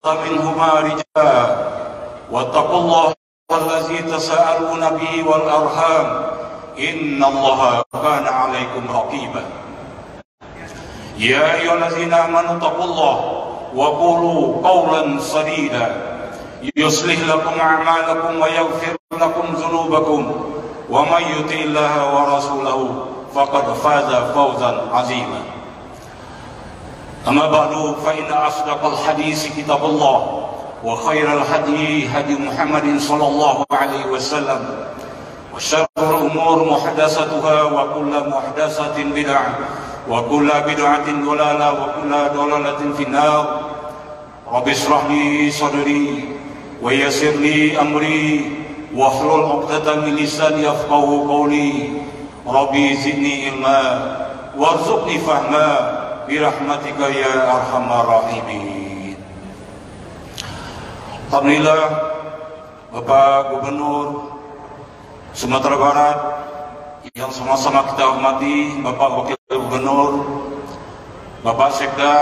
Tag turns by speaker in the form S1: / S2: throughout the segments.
S1: منهما رجالا واتقوا الله الذي تساءلون به والأرحام إن الله كان عليكم رقيبا يا أيها الذين آمنوا اتقوا الله وقولوا قولا سديدا يصلح لكم أعمالكم ويغفر لكم ذنوبكم ومن يطع الله ورسوله فقد فاز فوزا عظيما أما بعد فإن أصدق الحديث كتاب الله وخير الهدي هدي محمد صلى الله عليه وسلم وشر الأمور محدثاتها وكل محدثة بدعة وكل بدعة ضلالة وكل ضلالة في النار رب اشرح لي صدري ويسر لي أمري واحلل عقدة من لساني يفقهوا قولي ربي زدني علما وارزقني فهما birahmatika ya arhamar rahimin. Alhamdulillah, Bapak Gubernur Sumatera Barat yang sama-sama kita hormati, Bapak Wakil Gubernur, Bapak Sekda,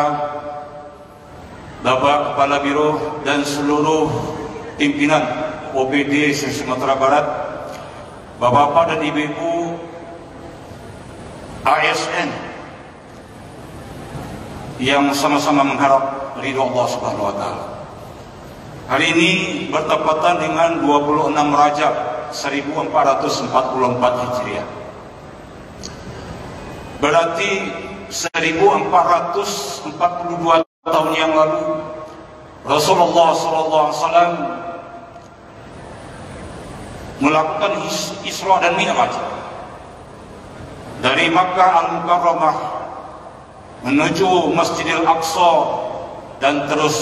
S1: Bapak Kepala Biro dan seluruh pimpinan OPD Sumatera Barat, Bapak-bapak dan ibu-ibu ASN yang sama-sama mengharap ridho Allah Subhanahu wa taala. Hari ini bertepatan dengan 26 Rajab 1444 Hijriah. Berarti 1442 tahun yang lalu Rasulullah SAW melakukan Isra dan Mi'raj dari Makkah Al-Mukarramah menuju Masjidil Aqsa dan terus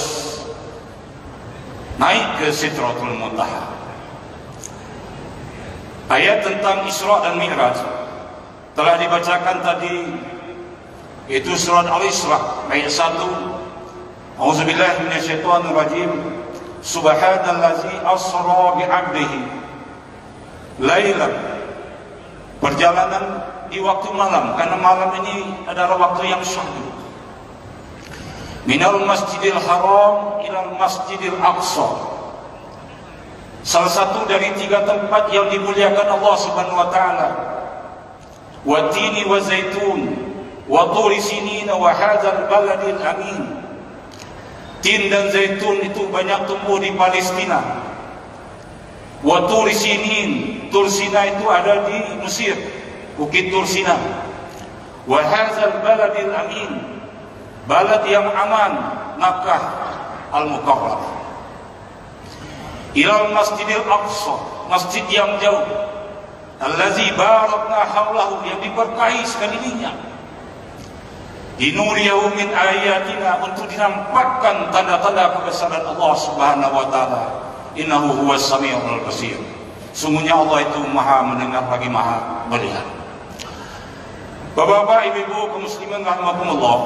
S1: naik ke Sidratul Muntaha. Ayat tentang Isra dan Mi'raj telah dibacakan tadi, yaitu surat Al-Isra ayat 1. A'udzubillahi minasyaitonir rajim. Subhanallazi asra bi'abdihi lailan. Perjalanan di waktu malam, karena malam ini adalah waktu yang syahdu. Minal Masjidil Haram ilal Masjidil Aqsa. Salah satu dari 3 tempat yang dimuliakan Allah Subhanahu wa taala. Wa tini wa zaitun wa turi sinin wa hadzal baladil amin. Tin dan zaitun itu banyak tumbuh di Palestina. Wa turi sinin, Tur Sina itu ada di Mesir, Bukit Tur Sina. Wa hadzal baladil amin, balad yang aman, Makkah Al-Mukarramah. Ilal Masjidil Aqsa, masjid yang jauh. Allazi barakna haulahu, yang diberkahi sekelilingnya. Dinuriyahu min ayatina, untuk dinampakkan tanda-tanda kebesaran Allah Subhanahu wa taala. Innahu huwas samiul basir. Sungguhnya Allah itu Maha mendengar lagi Maha melihat. Bapak-bapak, ibu-ibu kaum muslimin rahimakumullah,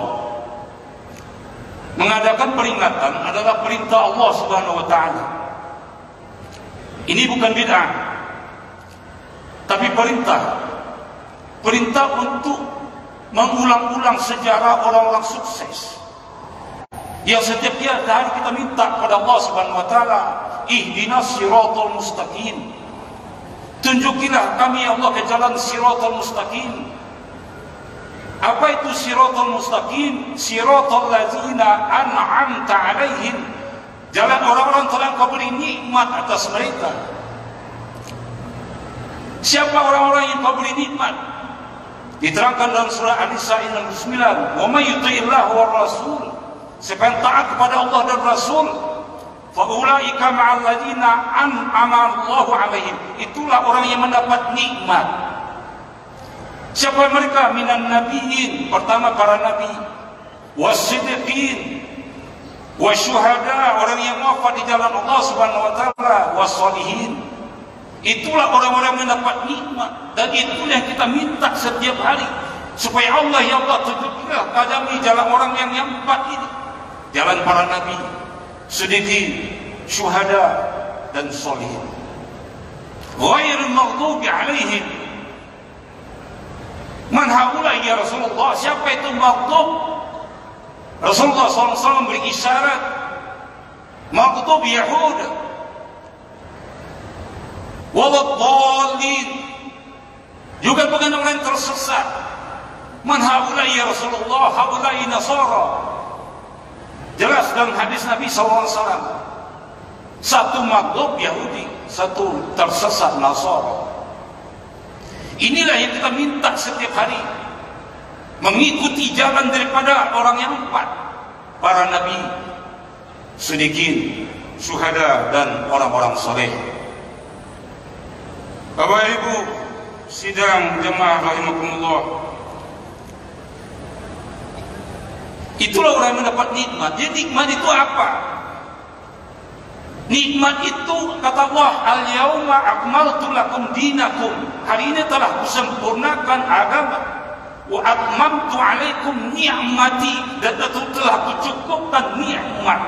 S1: mengadakan peringatan adalah perintah Allah Subhanahu wa taala. Ini bukan bid'ah, tapi perintah untuk mengulang-ulang sejarah orang-orang sukses yang setiap hari kita minta kepada Allah Subhanahu wa taala, ihdinas siratal mustaqim. Tunjukilah kami ya Allah ke jalan siratal mustaqim. Apa itu siratal mustaqim? Siratal ladzina an'amta alaihim, jalan orang-orang telah kau beri nikmat atas mereka. Siapa orang-orang yang kau beri nikmat? Diterangkan dalam surah An-Nisa ayat 9, wa may yuti'illah war rasul, siapa yang taat kepada Allah dan Rasul, fa ulaika ma'al ladzina an'ama Allahu alaihim, itulah orang yang mendapat nikmat. Siapa mereka? Minan nabiyyin, pertama para nabi, wasiddiqin, wasyuhada, orang yang wafat di jalan Allah Subhanahu wa taala, wassalihin. Itulah orang-orang yang mendapat nikmat, dan itulah yang kita minta setiap hari, supaya Allah ya Allah tunjukkanlah kami jalan orang yang 4 ini, jalan para nabi, siddiqin, syuhada dan sholihin. Ghairil maghdubi alaihim. Man haula ya Rasulullah, siapa itu maghdub? Rasulullah SAW beri isyarat maghdub Yahud waladhdallin, juga bukan orang yang tersesat. Man haulai ya Rasulullah, haulai Nasara. Jelas dalam hadis Nabi SAW, satu maghdub Yahudi, satu tersesat Nasara. Inilah yang kita minta setiap hari, mengikuti jalan daripada orang yang empat, para nabi, siddiqin, syuhada, dan orang-orang saleh. Bapak Ibu sidang jemaah rahimakumullah, itulah orang yang mendapat nikmat. Jadi nikmat itu apa? Nikmat itu kata Allah, al-yauma akmaltu lakum dinakum, hari ini telah kusempurnakan agama, wa atmamtu alaikum ni'mati, dan telah kucukupkan nikmat,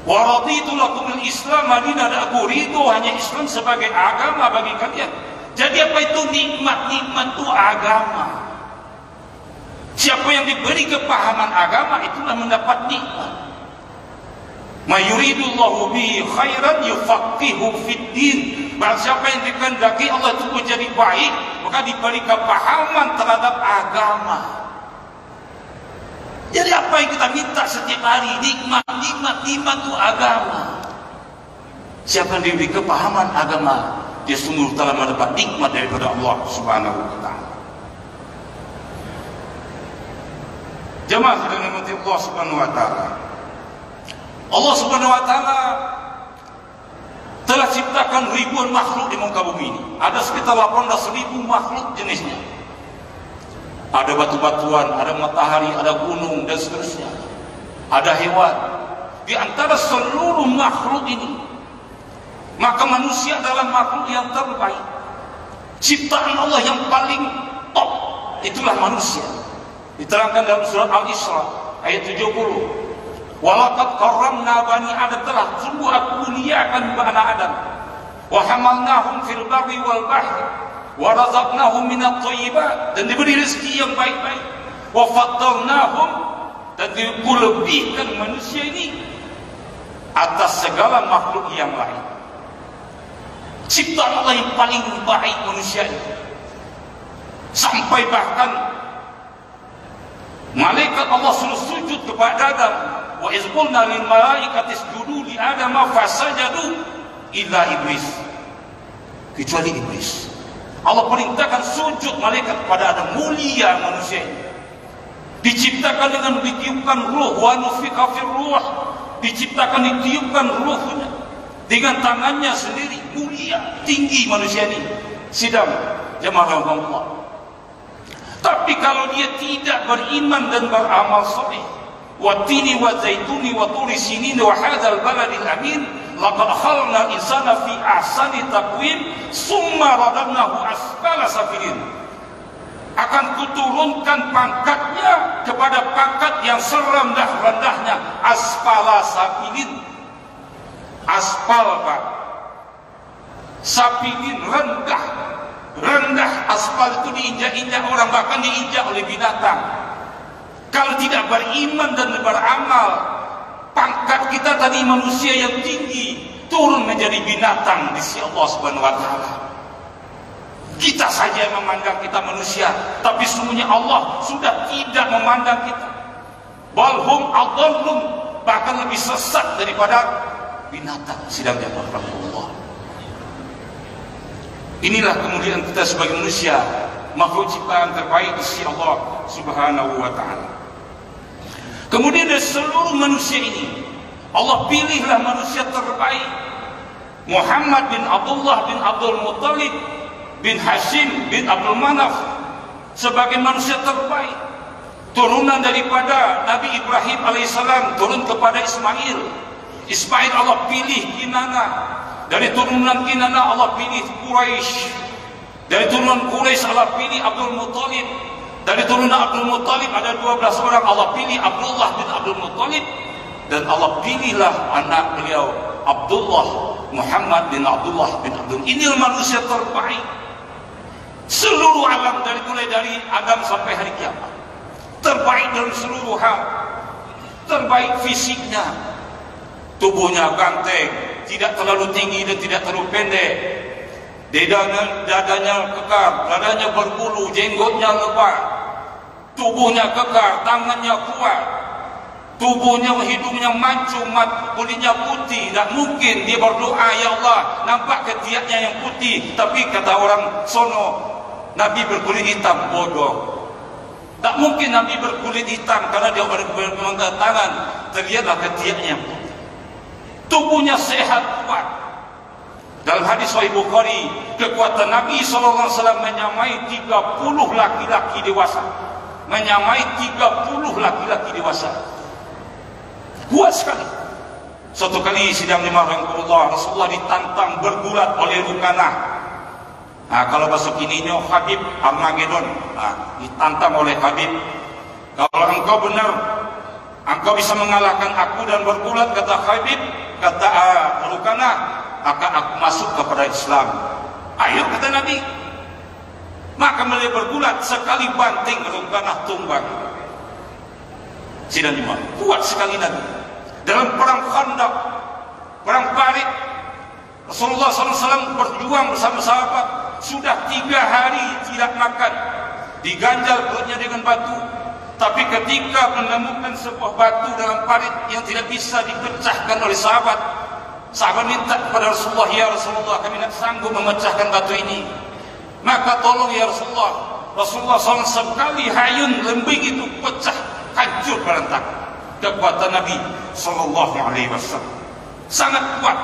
S1: wa raditu lakum al-islam madinah, dan aku ridho hanya Islam sebagai agama bagi kalian. Jadi apa itu nikmat? Nikmat itu agama. Siapa yang diberi kepahaman agama, itulah mendapat nikmat. Ma yuridullahu bihi khairan yufaqihu fid din. Barang siapa yang dikehendaki Allah itu menjadi baik, maka diberi kepahaman terhadap agama. Jadi apa yang kita minta setiap hari? Nikmat itu agama. Siapa yang diberi kepahaman agama, dia sungguh telah mendapat nikmat daripada Allah Subhanahu wa taala. Jemaah yang dirahmati Allah Subhanahu wa taala, Allah Subhanahu wa taala telah ciptakan ribuan makhluk di muka bumi ini. Ada sekitar 18.000 makhluk jenisnya. Ada batu-batuan, ada matahari, ada gunung, dan seterusnya. Ada hewan. Di antara seluruh makhluk ini, maka manusia adalah makhluk yang terbaik. Ciptaan Allah yang paling top, itulah manusia. Diterangkan dalam surat Al-Isra ayat 70. Walaqad karramna bani Adam, telah sungguh aku muliakan bani Adam. Wa hamalnahum fil barri wal bahri wa razaqnahum minat thayyibat, dan diberi rezeki yang baik-baik. Wa faddalnahum, dan dilebihkan manusia ini atas segala makhluk yang lain. Ciptaan Allah yang paling baik manusia ini. Sampai bahkan malaikat Allah suruh sujud kepada Adam. Wa iz qulna lil malaikati isjudu li Adama fasajadu illa iblis, kecuali iblis. Allah perintahkan sujud malaikat kepada Adam. Mulia manusia ini, diciptakan dengan ditiupkan ruh, wa nufiqa fir ruh, diciptakan ditiupkan ruhnya dengan tangannya sendiri. Mulia, tinggi manusia ini. Sidang jemaah Allah. Tapi kalau dia tidak beriman dan beramal saleh, watini wa zaituni wa turi sinin wa hadzal baladil amin, laqad khalaqnal insana fi ahsani taqwim summa radadnahu asfala safilin, akan kuturunkan pangkatnya kepada pangkat yang serendah-rendahnya, asfala safilin. Aspal, Pak, safilin, rendah. Aspal itu diinjak-injak orang, bahkan diinjak oleh binatang. Kalau tidak beriman dan beramal, pangkat kita tadi manusia yang tinggi turun menjadi binatang di sisi Allah Subhanahu wa taala. Kita saja yang memandang kita manusia, tapi sesungguhnya Allah sudah tidak memandang kita. Balhum adallum, bahkan lebih sesat daripada binatang. Sidang jamaah Allah. Inilah kemudian kita sebagai manusia, makhluk ciptaan terbaik di sisi Allah Subhanahu wa taala. Kemudian dari seluruh manusia ini, Allah pilihlah manusia terbaik, Muhammad bin Abdullah bin Abdul Muttalib bin Hashim bin Abdul Manaf, sebagai manusia terbaik, turunan daripada Nabi Ibrahim alaihissalam turun kepada Ismail. Ismail Allah pilih Kinana, dari turunan Kinana Allah pilih Quraisy, dari turunan Quraisy Allah pilih Abdul Muttalib, dari turunan Abdul Muttalib ada 12 orang, Allah pilih Abdullah bin Abdul Muttalib, dan Allah pilihlah anak beliau Abdullah, Muhammad bin Abdullah bin Abdul. Inilah manusia terbaik seluruh alam, dari mulai dari Adam sampai hari kiamat. Terbaik dalam seluruh hal, terbaik fisiknya, tubuhnya ganteng, tidak terlalu tinggi dan tidak terlalu pendek. Dadanya kekar, dadanya berbulu, jenggotnya lebat, tubuhnya kekar, tangannya kuat, tubuhnya, hidungnya mancung, kulitnya putih. Tak mungkin dia berdoa, ya Allah, nampak ketiaknya yang putih, tapi kata orang sono, Nabi berkulit hitam. Bodoh. Tak mungkin Nabi berkulit hitam karena dia berpangkat tangan, terlihatlah ketiaknya yang putih. Tubuhnya sehat, kuat. Dalam hadis Sahih Bukhari, kekuatan Nabi SAW menyamai 30 laki-laki dewasa. Menyamai 30 laki-laki dewasa. Kuat sekali. Suatu kali sidang lima rahimahullah, Rasulullah ditantang bergulat oleh Rukanah. Kalau bahasa kininya Habib Armageddon. Ditantang oleh Habib. Kalau engkau benar, engkau bisa mengalahkan aku dan bergulat, kata Habib, kata Rukanah, maka aku masuk kepada Islam. Ayo, kata Nabi. Maka mereka bergulat, sekali banting Rukanah tumbang. Sidang lima, kuat sekali Nabi. Dalam perang Khandaq, perang Parit, Rasulullah SAW berjuang bersama sahabat. Sudah 3 hari tidak makan, diganjal perutnya dengan batu. Tapi ketika menemukan sebuah batu dalam parit yang tidak bisa dipecahkan oleh sahabat, sahabat minta kepada Rasulullah, ya Rasulullah, kami tidak sanggup memecahkan batu ini, maka tolong ya Rasulullah. Rasulullah SAW sekali hayun lembing itu pecah, hancur berantakan. Kekuatan Nabi SAW sangat kuat.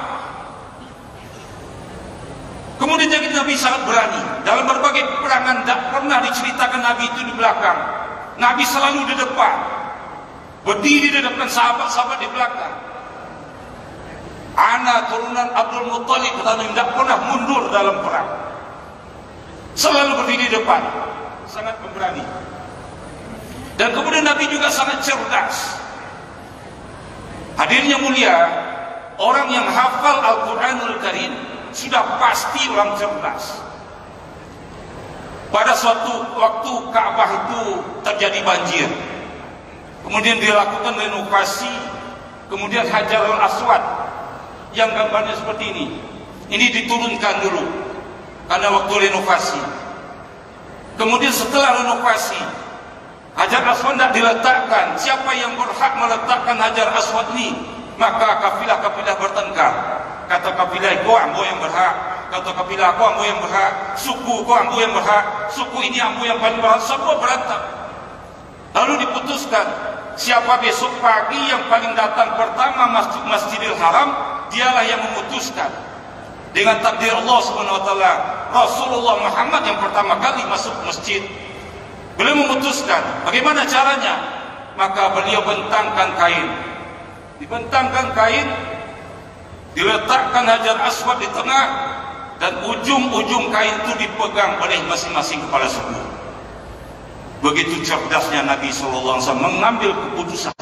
S1: Kemudian Nabi sangat berani dalam berbagai peperangan. Tak pernah diceritakan Nabi itu di belakang. Nabi selalu di depan, berdiri di depan, sahabat-sahabat di belakang. Anak turunan Abdul Muttalib, kata Nabi, tidak pernah mundur dalam perang, selalu berdiri di depan, sangat pemberani. Dan kemudian Nabi juga sangat cerdas. Hadirnya mulia, orang yang hafal Al-Quranul Karim sudah pasti orang cerdas. Pada suatu waktu Ka'bah itu terjadi banjir, kemudian dilakukan renovasi, kemudian Hajarul Aswad yang gambarnya seperti ini diturunkan dulu karena waktu renovasi. Kemudian setelah renovasi, Hajar Aswad tidak diletakkan. Siapa yang berhak meletakkan Hajar Aswad ini? Maka kafilah-kafilah bertengkar. Kata kafilah, kau ambo yang berhak. Kata kafilah, kau ambo yang berhak. Suku, kau ambo yang berhak. Suku ini ambo yang paling berhak. Semua berantem. Lalu diputuskan, siapa besok pagi yang paling datang pertama Masjidil Haram, dialah yang memutuskan. Dengan takdir Allah SWT, Rasulullah Muhammad yang pertama kali masuk masjid. Beliau memutuskan bagaimana caranya. Maka beliau bentangkan kain. Dibentangkan kain, diletakkan Hajar Aswad di tengah, dan ujung-ujung kain itu dipegang oleh masing-masing kepala suku. Begitu cerdasnya Nabi SAW mengambil keputusan.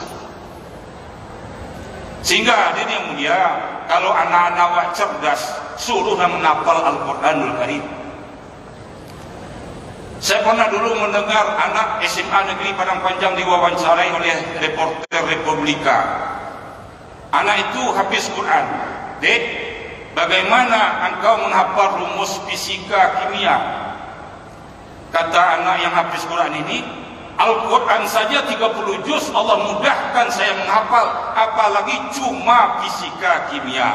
S1: Sehingga hadirin yang mulia, kalau anak-anak cerdas, suruhlah menghafal Al-Quranul Karim. Saya pernah dulu mendengar anak SMA Negeri Padang Panjang diwawancarai oleh reporter Republika. Anak itu hafiz Quran. Dek, bagaimana engkau menghafal rumus fisika kimia? Kata anak yang hafiz Quran ini, Al-Quran saja 30 juz Allah mudahkan saya menghafal, apalagi cuma fisika kimia.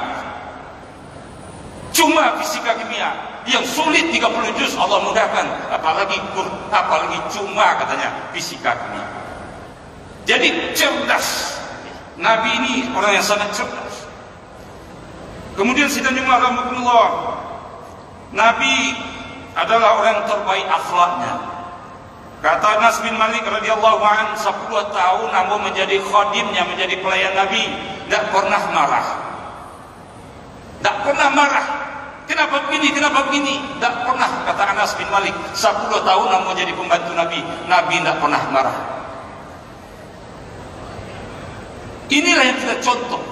S1: Cuma fisika kimia yang sulit 30 juz Allah mudahkan, apalagi cuma, katanya, fisika kimia. Jadi cerdas. Nabi ini orang yang sangat cerdas. Kemudian sidang jemaah rahmatullah, Nabi adalah orang yang terbaik akhlaknya. Kata Anas bin Malik radhiyallahu anhu, 10 tahun namun menjadi khadimnya, menjadi pelayan Nabi, tidak pernah marah. Tidak pernah marah. Kenapa begini, kenapa begini? Tak pernah, kata Anas bin Malik. 10 tahun namun menjadi pembantu Nabi, Nabi tidak pernah marah. Inilah yang kita contoh.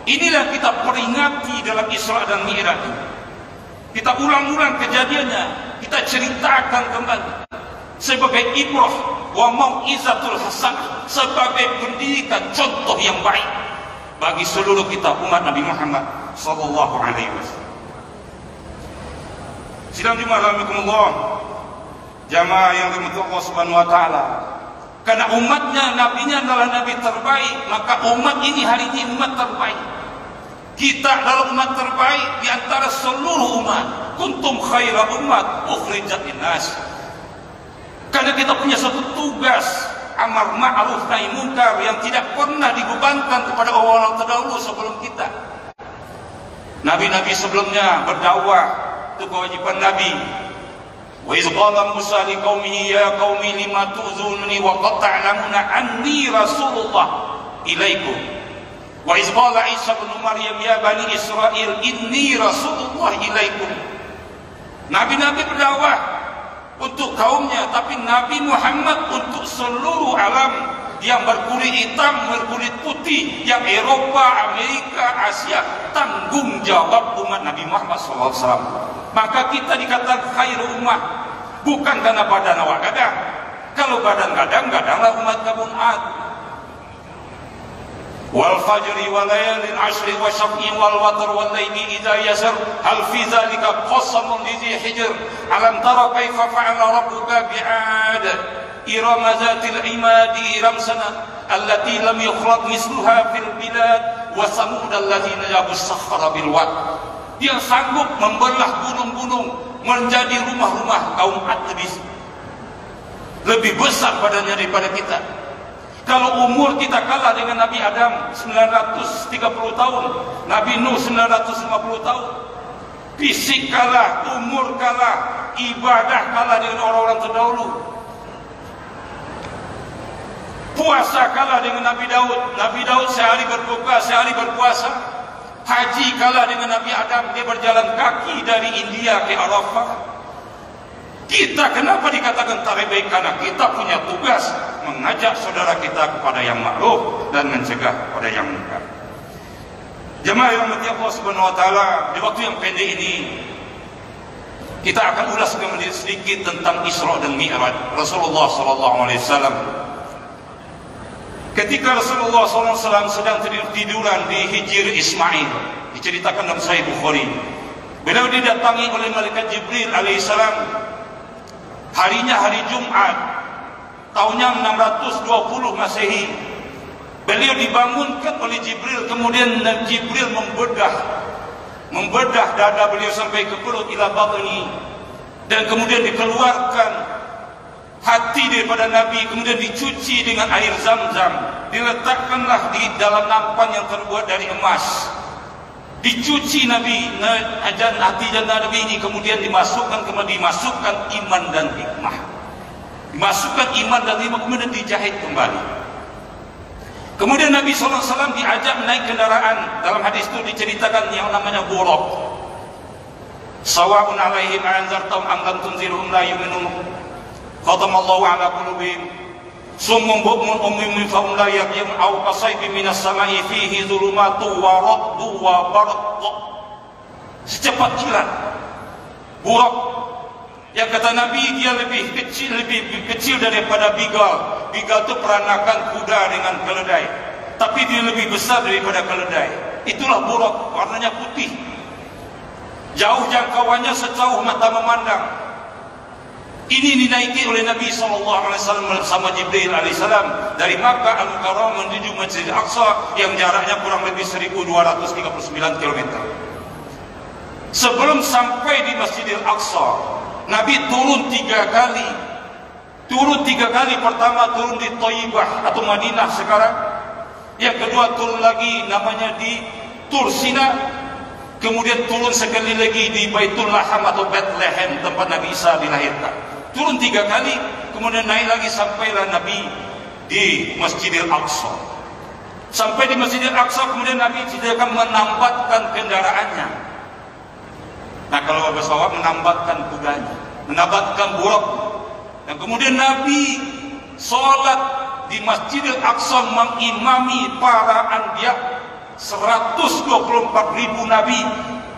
S1: Inilah yang kita peringati dalam Isra dan Mi'raj. Kita ulang-ulang kejadiannya, kita ceritakan kembali sebagai ibrah wa mau'izatul hasanah, sebagai pendidikan, contoh yang baik bagi seluruh kita umat Nabi Muhammad sallallahu alaihi wasallam. Sidang Jumat rahimakumullah, jamaah yang dirahmati Allah Subhanahu wa taala. Karena umatnya, nabinya adalah nabi terbaik, maka umat ini hari ini umat terbaik. Kita adalah umat terbaik di antara seluruh umat. Kuntum khaira umat ukhrijat linnas. Karena kita punya satu tugas amar ma'ruf nahi munkar yang tidak pernah dibebankan kepada orang-orang terdahulu sebelum kita. Nabi-nabi sebelumnya berdakwah, itu kewajiban Nabi. Wa iz qala Musa liqaumihi ya qaumi lima tu'zununi wa qad ta'lamuna anni rasulullah ilaikum. Wa iz qala Isa bin Maryam ya bani Israil inni rasulullah ilaikum. Nabi-nabi berdakwah untuk kaumnya, tapi Nabi Muhammad untuk seluruh alam, yang berkulit hitam, berkulit putih, yang Eropa, Amerika, Asia, tanggung jawab umat Nabi Muhammad SAW. Maka kita dikatakan khairu ummah, bukan karena badan awak gadang. Kalau badan gadang, gadanglah umat kamu ad. Wal fajri wal layalin ashri wa syaf'i wal watr wal layli idza yasr hal fi dzalika qasamun lidhi hijr alam tara kaifa fa'ala rabbuka bi'ad iram zatil imadi iram sana allati lam yukhlaq misluha fil bilad wa samud alladzina yabus sakhara bil wad. Dia sanggup membelah gunung-gunung menjadi rumah-rumah kaum Ad lebih besar badannya daripada kita. Kalau umur kita kalah dengan Nabi Adam 930 tahun, Nabi Nuh 950 tahun, fisik kalah, umur kalah, ibadah kalah dengan orang-orang terdahulu, puasa kalah dengan Nabi Daud. Nabi Daud sehari berbuka, sehari berpuasa. Haji kalah dengan Nabi Adam, dia berjalan kaki dari India ke Arafah. Kita kenapa dikatakan terbaik? Karena kita punya tugas mengajak saudara kita kepada yang ma'ruf dan mencegah kepada yang munkar. Jemaah yang dirahmati Allah Subhanahu wa taala, di waktu yang pendek ini kita akan ulas sedikit tentang Isra dan Mi'raj Rasulullah sallallahu alaihi wasallam. Ketika Rasulullah SAW sedang tiduran di Hijr Ismail, diceritakan dalam Sahih Bukhari, beliau didatangi oleh malaikat Jibril alaihissalam. Harinya hari Jumat, tahunnya 620 Masehi. Beliau dibangunkan oleh Jibril, kemudian Jibril membedah dada beliau sampai ke perut ila batni, dan kemudian dikeluarkan hati daripada Nabi, kemudian dicuci dengan air Zam-Zam, diletakkanlah di dalam nampan yang terbuat dari emas. Dicuci Nabi, hati Nabi ini, kemudian dimasukkan iman dan hikmah. Dimasukkan iman dan hikmah, kemudian dijahit kembali. Kemudian Nabi SAW diajak naik kendaraan. Dalam hadis itu diceritakan yang namanya buraq. Sawa'un alaihim anzartum am lam tunzirhum la yu'minun. Khatamallahu ala qulubihim summun bukmun ummin fahum la yarji'un aw qasaybin minas sama'i fihi dhulumatu wa raddu wa barq. Secepat kilat buraq, yang kata Nabi dia lebih kecil daripada bigal. Bigal itu peranakan kuda dengan keledai, tapi dia lebih besar daripada keledai. Itulah buraq, warnanya putih, jauh jangkauannya sejauh mata memandang. Ini dinaiki oleh Nabi SAW bersama Jibril alaihissalam dari Makkah Al-Mukarramah menuju Masjid Al-Aqsa yang jaraknya kurang lebih 1239 km. Sebelum sampai di Masjid Al-Aqsa, Nabi turun 3 kali. Pertama turun di Thayyibah atau Madinah sekarang. Yang kedua turun lagi namanya di Tursina. Kemudian turun sekali lagi di Baitul Laham atau Bethlehem, tempat Nabi Isa dilahirkan. Turun 3 kali, kemudian naik lagi sampailah Nabi di Masjidil Aqsa. Sampai di Masjidil Aqsa, kemudian Nabi tidak akan menambatkan kendaraannya. Nah, kalau pesawat menambatkan kudanya, menambatkan buraq. Dan kemudian Nabi sholat di Masjidil Aqsa mengimami para anbiya. 124.000 Nabi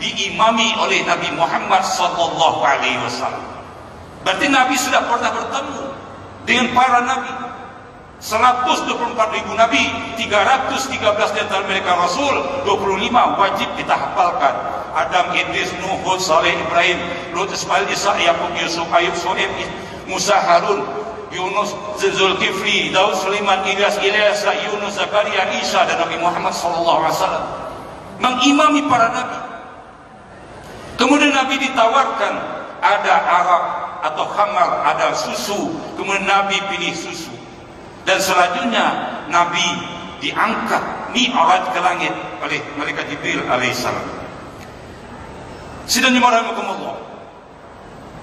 S1: diimami oleh Nabi Muhammad sallallahu alaihi wasallam. Berarti Nabi sudah pernah bertemu dengan para Nabi. 124.000 nabi, 313 di antara mereka rasul, 25 wajib kita hafalkan. Adam, Idris, Nuh, Hud, Saleh, Ibrahim, Lut, Ismail, Isa, Yakub, Yusuf, Ayub, Shu'aib, Musa, Harun, Yunus, Zulkifli, Daud, Sulaiman, Ilyas, Yunus, Zakaria, Isa, dan Nabi Muhammad SAW mengimami para nabi. Kemudian Nabi ditawarkan, ada arak atau khamar, ada susu. Kemudian Nabi pilih susu. Dan selanjutnya Nabi diangkat mi'raj ke langit oleh malaikat Jibril alaihissalam. Sidang jemaah rahimakumullah,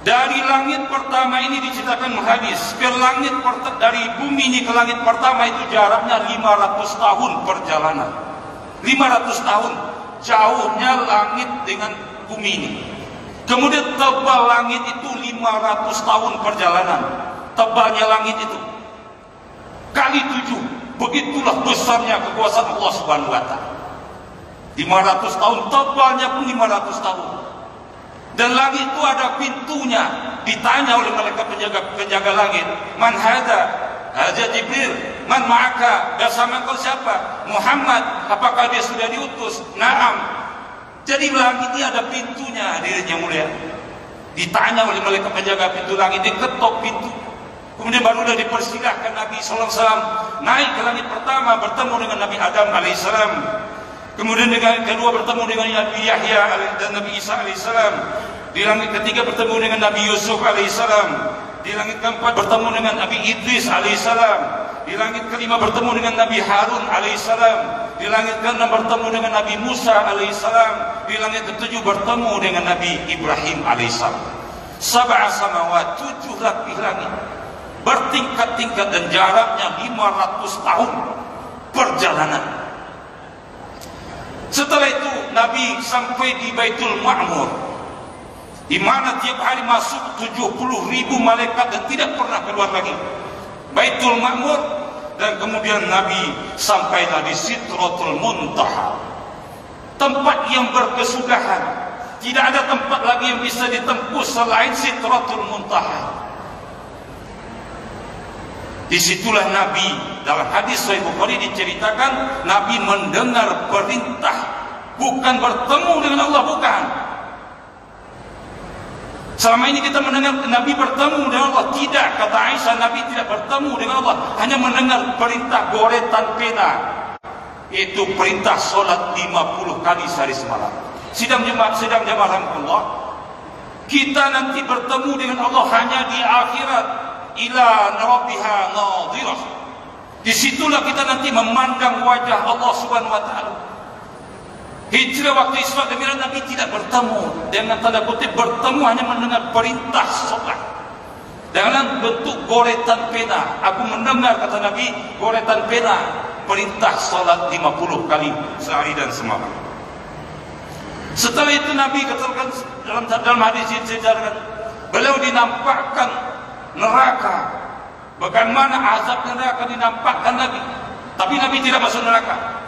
S1: dari langit pertama ini diceritakan hadis, ke langit dari bumi ini ke langit pertama itu jaraknya 500 tahun perjalanan. 500 tahun jauhnya langit dengan bumi ini. Kemudian tebal langit itu 500 tahun perjalanan. Tebalnya langit itu kali 7. Begitulah besarnya kekuasaan Allah Subhanahu wa taala. 500 tahun, tebalnya pun 500 tahun. Dan langit itu ada pintunya. Ditanya oleh malaikat penjaga langit, "Man hada?" "Hadza Jibril." "Man ma'aka?" "Bersama kau siapa?" "Muhammad." "Apakah dia sudah diutus?" "Na'am." Jadi langit ini ada pintunya, hadirin yang mulia. Ditanya oleh malaikat penjaga pintu langit, diketok pintu. Kemudian barulah dipersilahkan Nabi SAW naik ke langit pertama, bertemu dengan Nabi Adam alaihissalam. Kemudian dengan kedua bertemu dengan Nabi Yahya dan Nabi Isa alaihissalam. Di langit ketiga bertemu dengan Nabi Yusuf alaihissalam. Di langit keempat bertemu dengan Nabi Idris alaihissalam. Di langit kelima bertemu dengan Nabi Harun alaihissalam. Di langit keenam bertemu dengan Nabi Musa alaihissalam. Di langit ketujuh bertemu dengan Nabi Ibrahim alaihissalam. Sab'a samawat, 7 lapis langit, bertingkat-tingkat, dan jaraknya 500 tahun perjalanan. Setelah itu Nabi sampai di Baitul Ma'mur, di mana tiap hari masuk 70.000 malaikat dan tidak pernah keluar lagi. Baitul Ma'mur. Dan kemudian Nabi sampailah di Sidratul Muntaha, tempat yang berkesudahan. Tidak ada tempat lagi yang bisa ditempuh selain Sidratul Muntaha. Disitulah Nabi, dalam hadis Sahih Bukhari diceritakan, Nabi mendengar perintah, bukan bertemu dengan Allah, bukan. Selama ini kita mendengar Nabi bertemu dengan Allah. Tidak, kata Aisyah, Nabi tidak bertemu dengan Allah, hanya mendengar perintah goretan pena, yaitu perintah solat 50 kali sehari semalam. Sidang jemaah rahmatullah, kita nanti bertemu dengan Allah hanya di akhirat. Ila rabbiha nadhirah. Disitulah kita nanti memandang wajah Allah Subhanahu wa taala. Hijrah waktu Isra dan Mi'raj Nabi tidak bertemu, dengan tanda kutip bertemu, hanya mendengar perintah sholat dalam bentuk goretan pena. Aku mendengar, kata Nabi, goretan pena, perintah sholat 50 kali sehari dan semalam. Setelah itu Nabi katakan dalam hadis ini diceritakan, beliau dinampakkan neraka, bagaimana azab neraka dinampakkan Nabi, tapi Nabi tidak masuk neraka.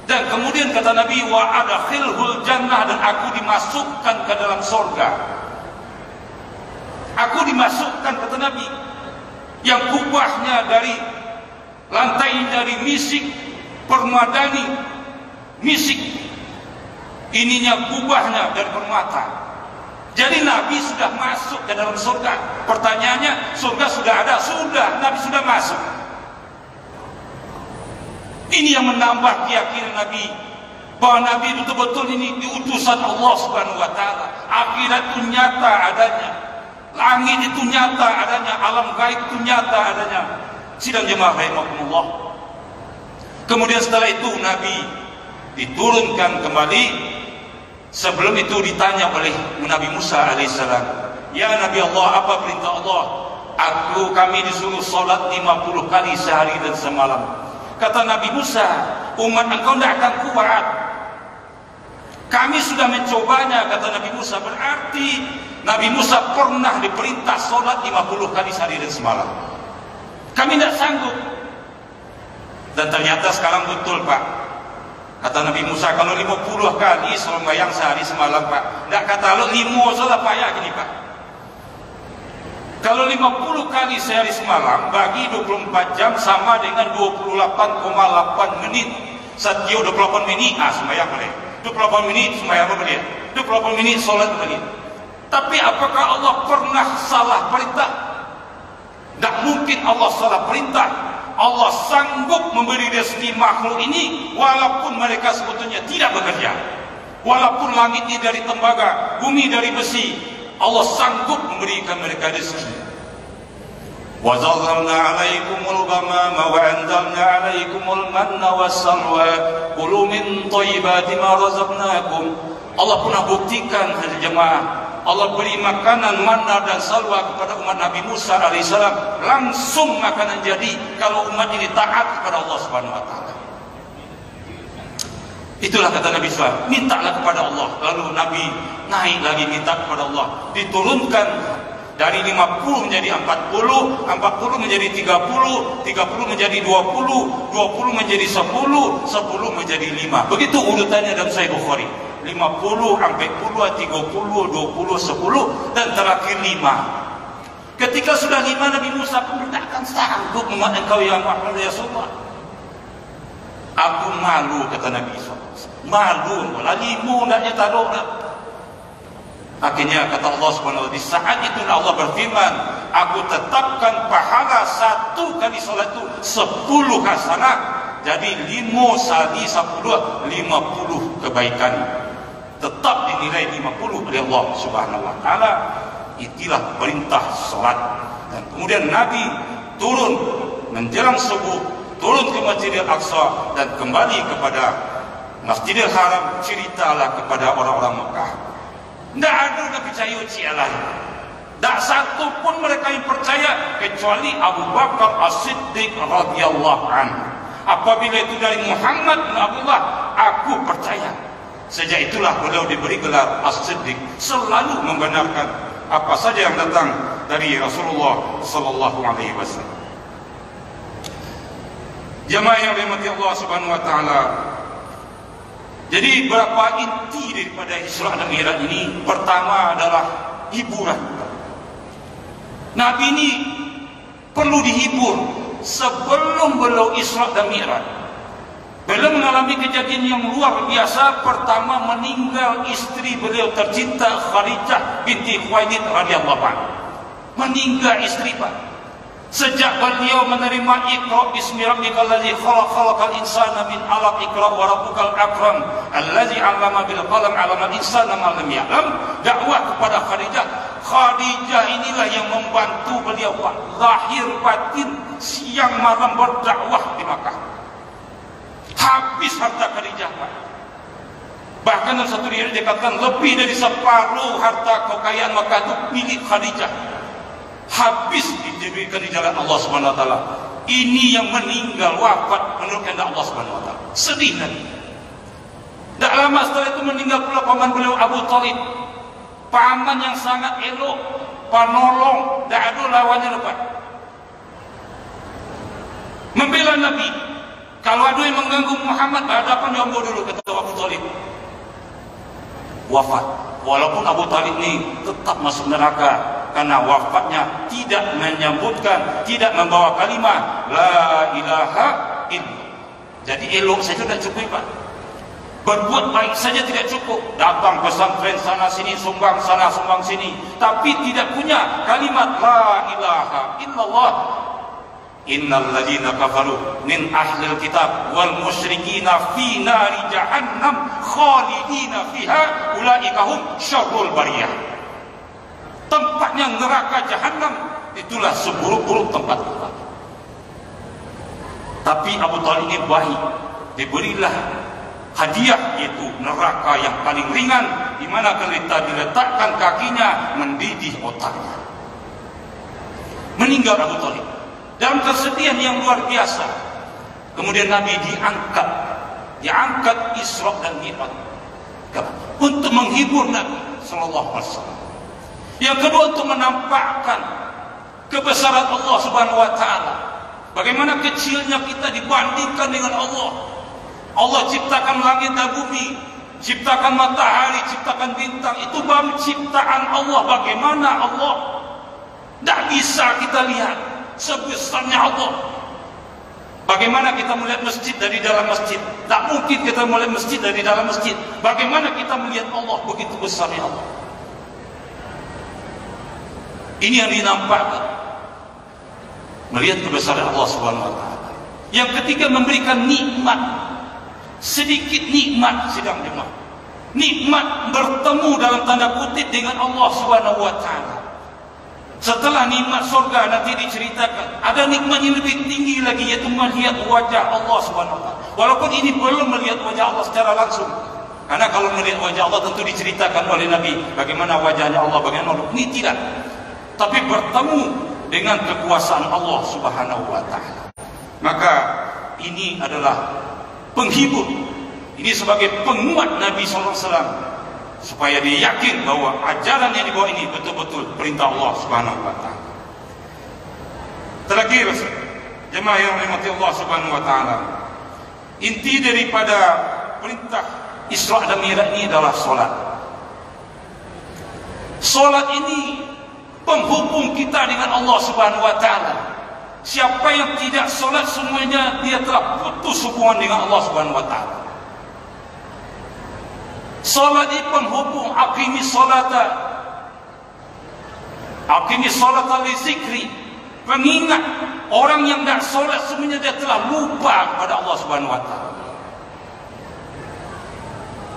S1: Dan kemudian kata Nabi, wa adkhilhul jannah, dan aku dimasukkan ke dalam surga. Aku dimasukkan, kata Nabi, yang kubahnya dari lantai dari misik permadani, misik ininya kubahnya dari permata. Jadi Nabi sudah masuk ke dalam surga. Pertanyaannya, surga sudah ada? Sudah, Nabi sudah masuk. Ini yang menambah keyakinan Nabi bahwa Nabi betul-betul ini diutusan Allah Subhanahu wa taala. Akhirat itu nyata adanya, langit itu nyata adanya, alam gaib itu nyata adanya. Sidang jemaah rahimakumullah. Kemudian setelah itu Nabi diturunkan kembali. Sebelum itu ditanya oleh Nabi Musa alaihissalam, "Ya Nabi Allah, apa perintah Allah?" Kami disuruh salat 50 kali sehari dan semalam. Kata Nabi Musa, umat engkau tidak akan kuat. Kami sudah mencobanya, kata Nabi Musa. Berarti Nabi Musa pernah diperintah sholat 50 kali sehari dan semalam. Kami tidak sanggup. Dan ternyata sekarang betul, Pak. Kata Nabi Musa, kalau 50 kali sembahyang sehari semalam, Pak. Tidak kata lo 5 saja, Pak, ya gini, Pak. Kalau 50 kali sehari semalam bagi 24 jam sama dengan 28,8 menit. Satyo 28 menit sembahyang boleh. 28 menit sembahyang boleh. 28 menit solat boleh. Tapi apakah Allah pernah salah perintah? Tak mungkin Allah salah perintah. Allah sanggup memberi rezeki makhluk ini walaupun mereka sebetulnya tidak bekerja. Walaupun langit ini dari tembaga, bumi dari besi, Allah sanggup memberikan mereka rezeki. Wa zallalna 'alaikumul ghamama wa anzalna 'alaikumul manna wassalwa kulu min thayyibati ma razaqnakum. Allah pernah buktikan jemaah, Allah beri makanan manna dan salwa kepada umat Nabi Musa alaihissalam, langsung makanan jadi kalau umat ini taat kepada Allah Subhanahu wa taala. Itulah kata Nabi SAW, mintalah kepada Allah. Lalu Nabi naik lagi minta kepada Allah, diturunkan dari 50 menjadi 40, 40 menjadi 30, 30 menjadi 20, 20 menjadi 10, 10 menjadi 5. Begitu urutannya dalam Sahih Bukhari. 50 sampai 10, 30, 20, 10 dan terakhir 5. Ketika sudah 5, Nabi Musa pun tidak akan sanggup umat engkau ya Muhammad ya Rasulullah. Aku malu, kata Nabi SAW. Malu, lalimu naknya taruh. Akhirnya kata Allah Subhanahu wa taala, di saat itu Allah berfirman, aku tetapkan pahala 1 kali salat itu 10 hasanah. Jadi 5 sali 10, 50 kebaikan. Tetap dinilai 50 oleh Allah Subhanahu wa taala. Itulah perintah salat. Dan kemudian Nabi turun menjelang subuh, turun ke Masjidil Aqsa dan kembali kepada Masjidil Haram, ceritalah kepada orang-orang Mekah. Tidak ada yang percaya ujian lain. Tak satu pun mereka yang percaya kecuali Abu Bakar As-Siddiq radhiyallahu anhu. Apabila itu dari Muhammad bin Abdullah, aku percaya. Sejak itulah beliau diberi gelar As-Siddiq, selalu membenarkan apa saja yang datang dari Rasulullah sallallahu alaihi wasallam. Jemaah yang dirahmati Allah Subhanahu wa taala, jadi berapa inti daripada Isra dan Mi'raj ini? Pertama adalah hiburan. Nabi ini perlu dihibur sebelum beliau Isra dan Mi'raj. Beliau mengalami kejadian yang luar biasa. Pertama, meninggal istri beliau tercinta Khadijah binti Khuwailid radhiyallahu anha. Meninggal istri Pak. Sejak beliau menerima Iqra bismi rabbikal ladzi khalaq khalaqal insana min 'alaq Iqra wa rabbukal akram allazi 'allama bil qalam 'allamal insana ma lam ya'lam, dakwah kepada Khadijah. Khadijah inilah yang membantu beliau Pak, lahir batin siang malam berdakwah di Makkah. Habis harta Khadijah Pak. Bahkan dalam satu riwayat dikatakan lebih dari separuh harta kekayaan Makkah itu milik Khadijah. Habis diberikan di jalan Allah Subhanahu wa taala. Ini yang meninggal wafat menurut kehendak Allah Subhanahu wa taala. Sedih kan? Tak lama setelah itu meninggal pula paman beliau Abu Thalib. Paman yang sangat elok, penolong, tak ada lawannya lepas. Membela Nabi. Kalau ada yang mengganggu Muhammad, hadapan Abu dulu, kata Abu Thalib. Wafat. Walaupun Abu Thalib ini tetap masuk neraka karena wafatnya tidak menyebutkan, tidak membawa kalimat la ilaha illallah. Jadi elok saja tidak cukup Pak. Berbuat baik saja tidak cukup. Datang pesantren sana sini, sumbang sana sumbang sini, tapi tidak punya kalimat la ilaha illallah. Innal ladzina kafaru min ahlil kitab wal musyrikina fi nari jahannam khalidina fiha ulaika hum syarrul bariyah. Tempatnya neraka jahanam, itulah seburuk-buruk tempat. Tapi Abu Thalib ini baik, diberilah hadiah, yaitu neraka yang paling ringan, di mana ketika diletakkan kakinya mendidih otaknya. Meninggal Abu Thalib dalam kesedihan yang luar biasa. Kemudian Nabi diangkat Isra dan Mi'raj untuk menghibur Nabi sallallahu alaihi wasallam. Yang kedua, untuk menampakkan kebesaran Allah Subhanahu wa taala. Bagaimana kecilnya kita dibandingkan dengan Allah. Allah ciptakan langit dan bumi, ciptakan matahari, ciptakan bintang, itu baru ciptaan Allah. Bagaimana Allah? Tidak bisa kita lihat sebesarnya Allah. Bagaimana kita melihat masjid dari dalam masjid? Tak mungkin kita melihat masjid dari dalam masjid. Bagaimana kita melihat Allah, begitu besarnya Allah. Ini yang dinampakkan, melihat kebesaran Allah Subhanahu wa taala. Yang ketiga, memberikan nikmat. Sedikit nikmat sidang jemaah. Nikmat bertemu dalam tanda kutip dengan Allah Subhanahu wa taala. Setelah nikmat surga nanti diceritakan, ada nikmat yang lebih tinggi lagi, yaitu melihat wajah Allah Subhanahu wa taala. Walaupun ini belum melihat wajah Allah secara langsung. Karena kalau melihat wajah Allah tentu diceritakan oleh Nabi bagaimana wajahnya Allah, bagaimana Allah. Ini tidak. Tapi bertemu dengan kekuasaan Allah Subhanahu wa taala. Maka ini adalah penghibur. Ini sebagai penguat Nabi sallallahu alaihi wasallam supaya dia yakin bahwa ajaran yang dibawa ini betul-betul perintah Allah Subhanahu wa taala. Terakhir, jemaah yang dirahmati Allah Subhanahu wa taala, inti daripada perintah Isra dan Mi'raj ini adalah salat. Salat ini penghubung kita dengan Allah Subhanahu wa taala. Siapa yang tidak salat, semuanya dia telah putus hubungan dengan Allah Subhanahu wa taala. Salat ini penghubung. Aqimi salata li zikri. Pengingat. Orang yang tidak salat semuanya dia telah lupa kepada Allah Subhanahu wa taala.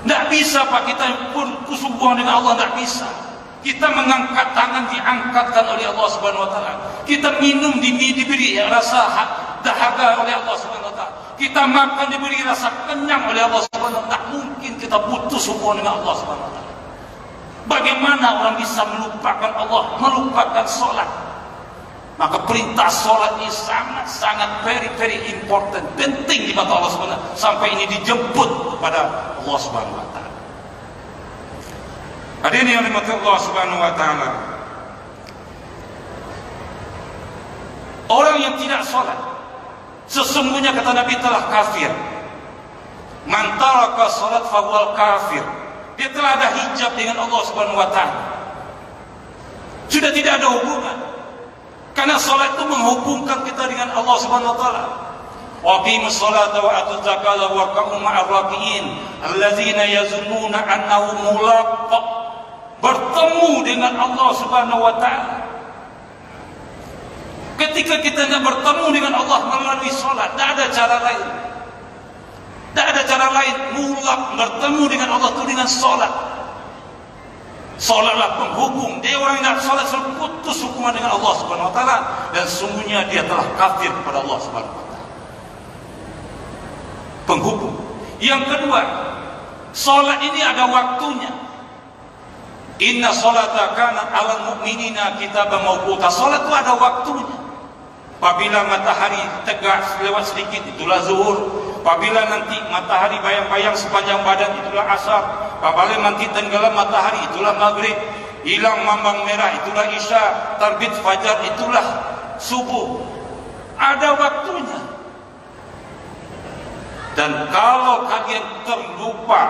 S1: Tidak bisa Pak kita putus hubungan dengan Allah, tidak bisa. Kita mengangkat tangan diangkatkan oleh Allah Subhanahu wa taala. Kita minum diberi rasa dahaga oleh Allah Subhanahu wa taala. Kita makan diberi rasa kenyang oleh Allah Subhanahu wa taala. Tak mungkin kita putus hubungan dengan Allah Subhanahu wa taala. Bagaimana orang bisa melupakan Allah, melupakan salat? Maka perintah salat ini sangat very important, penting di mata Allah Subhanahu wa taala, sampai ini dijemput kepada Allah Subhanahu wa taala. Hadirin yang dirahmati Allah Subhanahu wa taala, orang yang tidak salat sesungguhnya kata Nabi telah kafir. Man taraka salat fahuwal kafir. Dia telah ada hijab dengan Allah Subhanahu wa taala. Sudah tidak ada hubungan. Karena salat itu menghubungkan kita dengan Allah Subhanahu wa taala. Wa aqimus salata wa atuz zakata warka'u ma'ar raki'in allazina yazunnuna annahum mulaqqa. Bertemu dengan Allah Subhanahu wa taala. Ketika kita tidak bertemu dengan Allah melalui salat, tidak ada cara lain. Tidak ada cara lain. Mulak bertemu dengan Allah itu dengan salat. Salatlah penghubung. Dia orang yang tidak salat putus hubungan dengan Allah Subhanahu wa taala, dan sungguhnya dia telah kafir kepada Allah Subhanahu wa taala. Penghubung. Yang kedua, salat ini ada waktunya. Inna salata kanat 'alal mu'minina kitaban mawquta. Salat itu ada waktunya. Apabila matahari tegas lewat sedikit, itulah zuhur. Apabila nanti matahari bayang-bayang sepanjang badan, itulah asar. Apabila nanti tenggelam matahari, itulah maghrib. Hilang mambang merah, itulah isya. Terbit fajar, itulah subuh. Ada waktunya. Dan kalau kalian terlupa,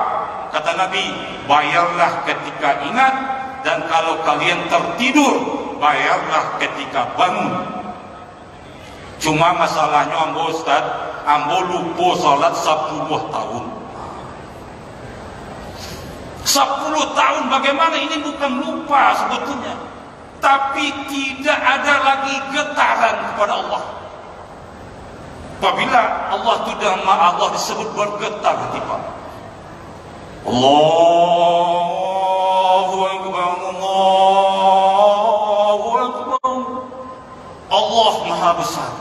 S1: kata Nabi, bayarlah ketika ingat. Dan kalau kalian tertidur, bayarlah ketika bangun. Cuma masalahnya ambo Ustaz, ambo lupa salat 10 tahun. 10 tahun, bagaimana? Ini bukan lupa sebetulnya, tapi tidak ada lagi getaran kepada Allah. Apabila Allah sudah Allah disebut bergetar hati Pak. Allahu Akbar, Allahu Akbar. Allah Maha Besar.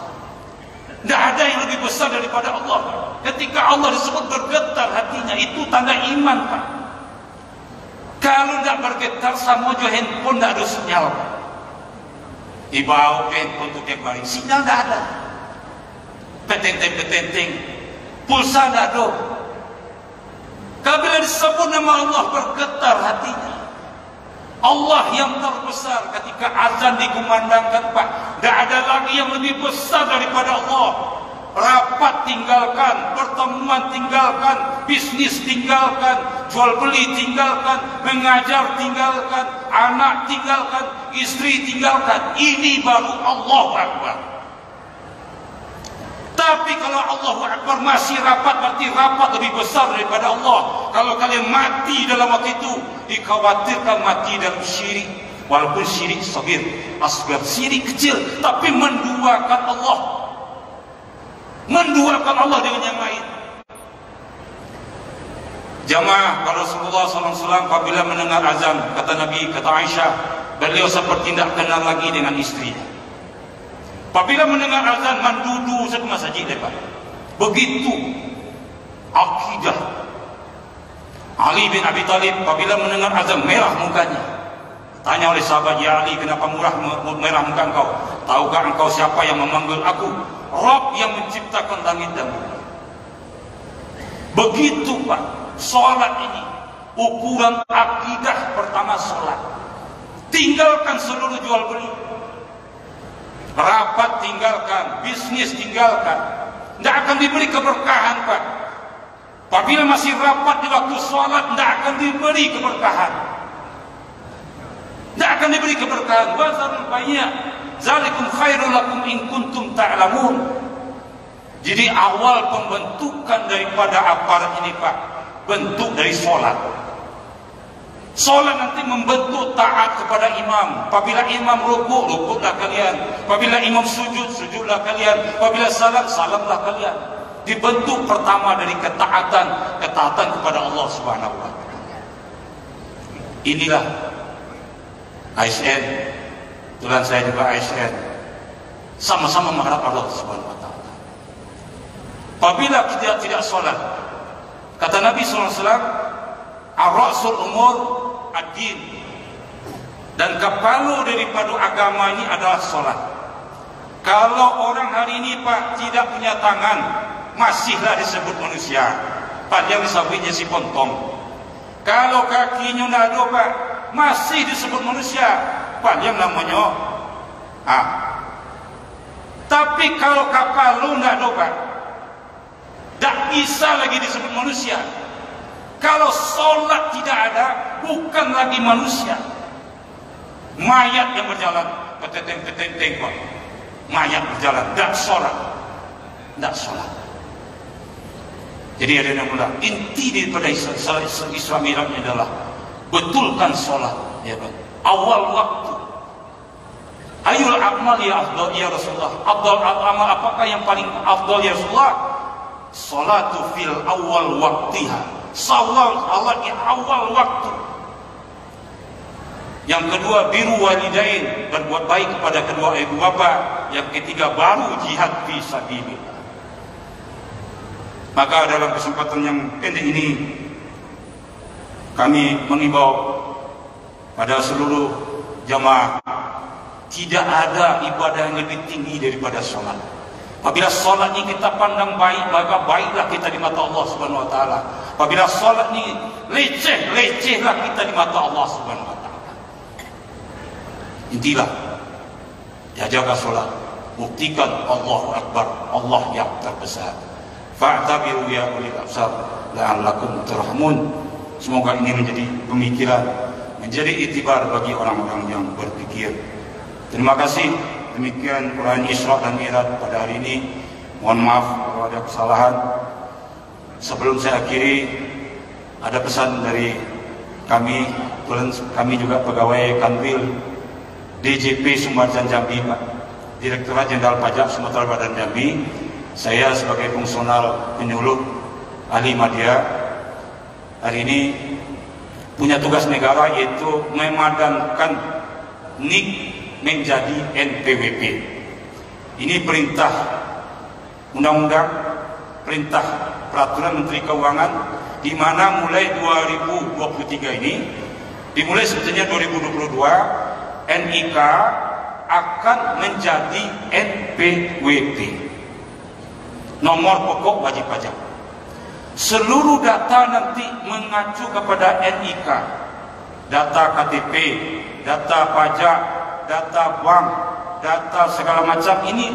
S1: Tidak ada yang lebih besar daripada Allah. Ketika Allah disebut bergetar hatinya, itu tanda iman Pak. Kalau tidak bergetar, sama juga handphone tidak ada sinyal. Dibawa handphone untuk tiap hari, sinyal tidak ada. Petenteng, pulsa tidak ada. Kalau disebut nama Allah, bergetar hatinya. Allah yang terbesar. Ketika azan dikumandangkan Pak, tidak ada lagi yang lebih besar daripada Allah. rapat tinggalkan, pertemuan tinggalkan, bisnis tinggalkan, jual beli tinggalkan, mengajar tinggalkan, anak tinggalkan, istri tinggalkan. Ini baru Allahu Akbar. Tapi kalau Allahu Akbar masih rapat, berarti rapat lebih besar daripada Allah. Kalau kalian mati dalam waktu itu, dikhawatirkan mati dalam syirik. Walaupun syirik sagir, asghar, syirik kecil, tapi menduakan Allah. Menduakan Allah dengan yang lain. Jamaah Rasulullah SAW apabila mendengar azan, kata Nabi, kata Aisyah, beliau seperti tidak kenal lagi dengan istrinya. Apabila mendengar azan, mandudu satu masjid lepas. Begitu akidah. Ali bin Abi Thalib apabila mendengar azan, merah mukanya. Tanya oleh sahabat, ya Ali, kenapa merah muka engkau? Tahukah engkau siapa yang memanggil aku? Rabb yang menciptakan langit dan bumi. Begitu Pak, sholat ini ukuran akidah pertama sholat. Tinggalkan seluruh jual beli, rapat tinggalkan, bisnis tinggalkan. Tidak akan diberi keberkahan Pak. Apabila masih rapat di waktu sholat, tidak akan diberi keberkahan. Tidak akan diberi keberkahan. Wazarul bayya zalikum khairul lakum in kuntum ta'lamun. Jadi awal pembentukan daripada aparat ini Pak, bentuk dari sholat. Sholat nanti membentuk taat kepada imam. Apabila imam rukuk, rukuklah kalian. Apabila imam sujud, sujudlah kalian. Apabila salam, salamlah kalian. Dibentuk pertama dari ketaatan kepada Allah Subhanahu wa Ta'ala. Inilah ASN, tulan saya juga ASN, sama-sama mengharap Allah Subhanahu wa Ta'ala. Apabila kita tidak sholat, kata Nabi SAW, ar-ra'sul umur ad-din, dan kepala daripada agama ini adalah sholat. Kalau orang hari ini Pak tidak punya tangan, masihlah disebut manusia. Pak, yang disebutnya si pontong. Kalau kakinya tidak ada Pak, masih disebut manusia. Pak, yang namanya tapi kalau kapal lu tidak ada Pak, tak bisa lagi disebut manusia. Kalau sholat tidak ada, bukan lagi manusia. Mayat yang berjalan, petenteng Pak. Mayat berjalan, tak sholat. Tak sholat. Jadi ada yang bilang, inti daripada Islam ini adalah betulkan sholat, ya Pak. Awal waktu. Ayul amal ya afdal ya Rasulullah. Afdal amal apakah yang paling afdal ya Rasulullah? Salatu fil awal waktiha. Salat di awal waktu. Yang kedua, biru walidain, berbuat baik kepada kedua ibu bapa. Yang ketiga, baru jihad fi sabilillah. Maka dalam kesempatan yang pendek ini, kami mengimbau pada seluruh jamaah, tidak ada ibadah yang lebih tinggi daripada sholat. Apabila sholat ini kita pandang baik, maka baiklah kita di mata Allah Subhanahu wa Ta'ala. Apabila sholat ini lecehlah kita di mata Allah Subhanahu wa Ta'ala. Intilah, ya jaga sholat, buktikan Allahu Akbar, Allah yang terbesar. Fa'tabiru ya ulil absar la'allakum turhamun. Semoga ini menjadi pemikiran, menjadi iktibar bagi orang-orang yang berpikir. Terima kasih. Demikian Quran Isra dan Mi'raj pada hari ini. Mohon maaf kalau ada kesalahan. Sebelum saya akhiri, ada pesan dari kami juga pegawai Kanwil DJP Sumatera Jambi, Pak, Direktorat Jenderal Pajak Sumatera Barat Jambi. Saya sebagai fungsional penyuluh ahli media hari ini punya tugas negara, yaitu memadamkan NIK menjadi NPWP. Ini perintah undang-undang, perintah peraturan Menteri Keuangan, di mana mulai 2023 ini, dimulai sebetulnya 2022, NIK akan menjadi NPWP, nomor pokok wajib pajak. Seluruh data nanti mengacu kepada NIK, data KTP, data pajak, data bank, data segala macam ini